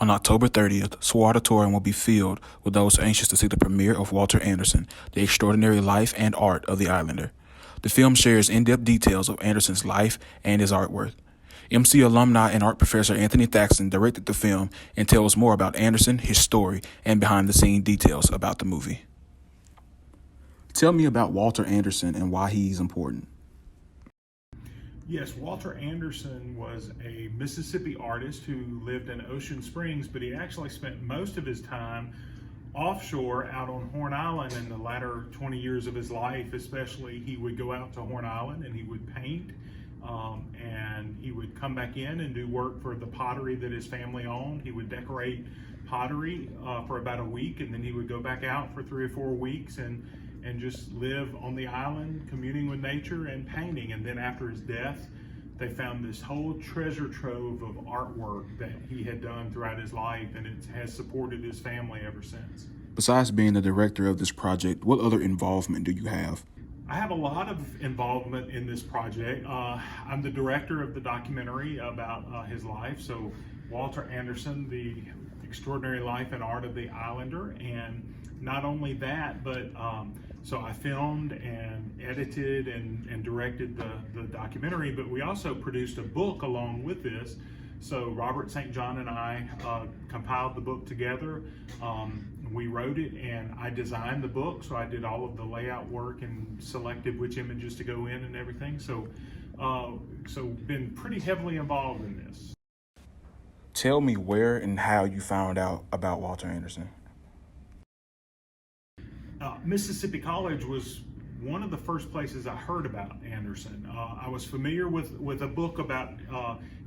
On October 30th, SWAT Auditorium will be filled with those anxious to see the premiere of Walter Anderson, the extraordinary life and art of the Islander. The film shares in-depth details of Anderson's life and his artwork. MC alumni and art professor Anthony Thaxton directed the film and tells more about Anderson, his story, and behind-the-scenes details about the movie. Tell me about Walter Anderson and why he's important. Yes, Walter Anderson was a Mississippi artist who lived in Ocean Springs, but he actually spent most of his time offshore out on Horn Island in the latter 20 years of his life. Especially, he would go out to Horn Island and he would paint, and he would come back in and do work for the pottery that his family owned. He would decorate pottery for about a week, and then he would go back out for 3 or 4 weeks and just live on the island, communing with nature and painting. And then after his death, they found this whole treasure trove of artwork that he had done throughout his life, and it has supported his family ever since. Besides being the director of this project, what other involvement do you have? I have a lot of involvement in this project. I'm the director of the documentary about his life. So Walter Anderson, the extraordinary life and art of the Islander. And not only that, but so I filmed and edited and directed the documentary, but we also produced a book along with this. So Robert St. John and I compiled the book together. We wrote it and I designed the book, so I did all of the layout work and selected which images to go in and everything. So been pretty heavily involved in this. Tell me where and how you found out about Walter Anderson. Mississippi College was one of the first places I heard about Anderson. I was familiar with a book about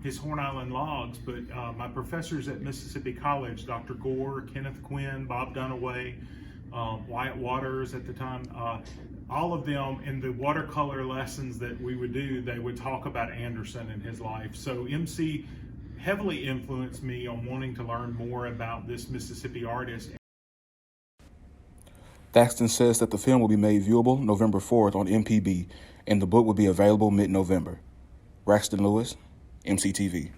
his Horn Island logs, but my professors at Mississippi College, Dr. Gore, Kenneth Quinn, Bob Dunaway, Wyatt Waters at the time, all of them in the watercolor lessons that we would do, they would talk about Anderson and his life. So MC heavily influenced me on wanting to learn more about this Mississippi artist. Thaxton says that the film will be made viewable November 4th on MPB, and the book will be available mid-November. Braxton Lewis, MCTV.